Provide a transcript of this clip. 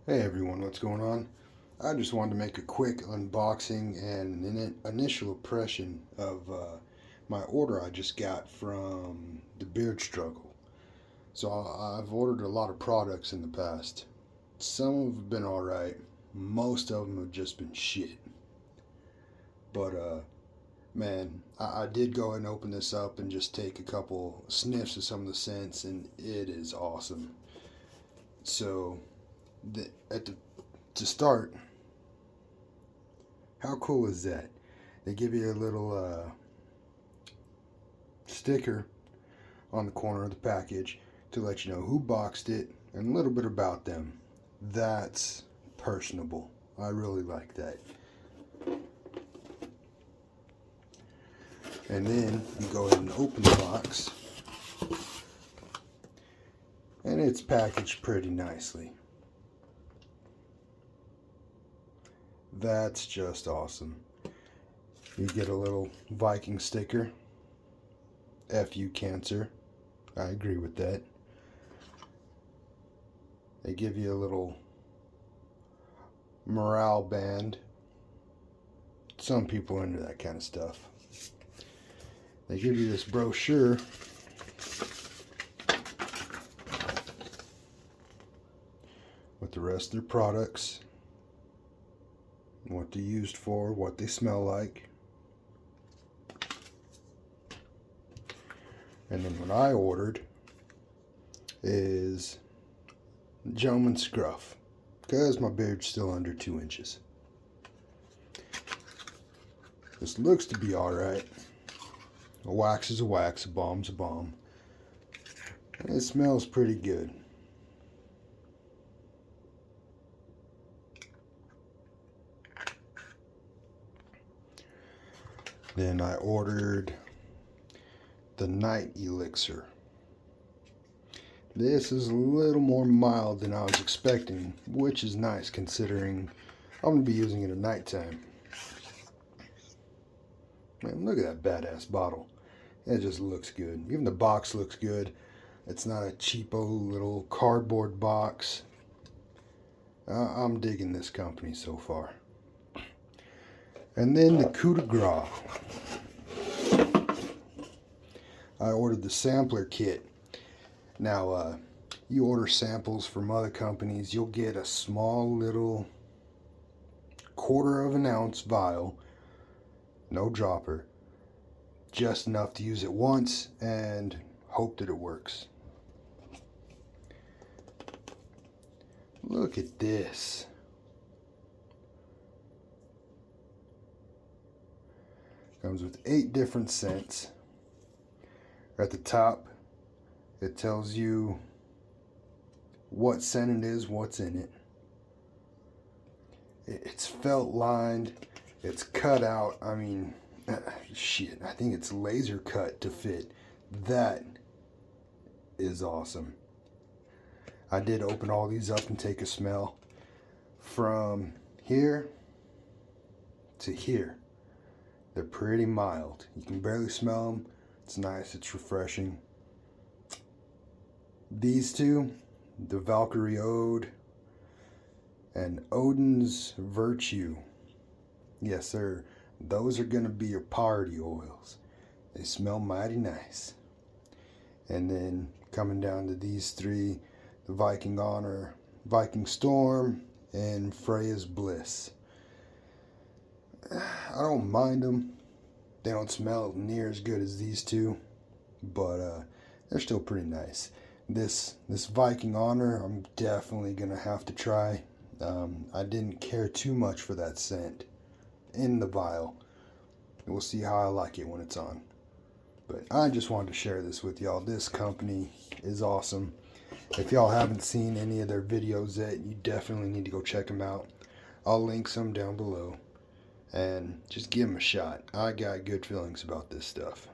Hey everyone, what's going on? I just wanted to make a quick unboxing and an initial impression of my order I just got from the Beard Struggle. So I've ordered a lot of products in the past. Some have been alright, most of them have just been shit. But man, I did go and open this up and just take a couple sniffs of some of the scents, and it is awesome. So the, at the to start, how cool is that? They give you a little sticker on the corner of the package to let you know who boxed it and a little bit about them. That's personable. I really like that. And then you go ahead and open the box, and it's packaged pretty nicely. That's just awesome. You get a little Viking sticker. F you cancer. I agree with that. They give you a little morale band. Some people are into that kind of stuff. They give you this brochure with the rest of their products, what they're used for, what they smell like. And then what I ordered is gentleman scruff, because my beard's still under 2 inches. This looks to be alright. A wax is a wax, a balm's a balm. And it smells pretty good. Then I ordered the night elixir. This is a little more mild than I was expecting, which is nice considering I'm going to be using it at nighttime. Man, look at that badass bottle. It just looks good. Even the box looks good. It's not a cheapo little cardboard box. I'm digging this company so far. And then the coup de grace. I ordered the sampler kit. Now, you order samples from other companies, you'll get a small little 1/4 of an ounce vial, no dropper, just enough to use it once and hope that it works. Look at this. Comes with 8 different scents. At the top, it tells you what scent it is, what's in it. It's felt lined, it's cut out. I mean, shit, I think it's laser cut to fit. That is awesome. I did open all these up and take a smell. From here to here, they're pretty mild. You can barely smell them. It's nice, it's refreshing. These two, the Valkyrie Ode and Odin's Virtue. Yes, sir. Those are going to be your party oils. They smell mighty nice. And then coming down to these 3, the Viking Honor, Viking Storm, and Freya's Bliss. I don't mind them. They don't smell near as good as these two, but they're still pretty nice. This Viking Honor, I'm definitely gonna have to try. I didn't care too much for that scent in the vial. We'll see how I like it when it's on. But I just wanted to share this with y'all. This company is awesome. If y'all haven't seen any of their videos yet, you definitely need to go check them out. I'll link some down below. And just give them a shot. I got good feelings about this stuff.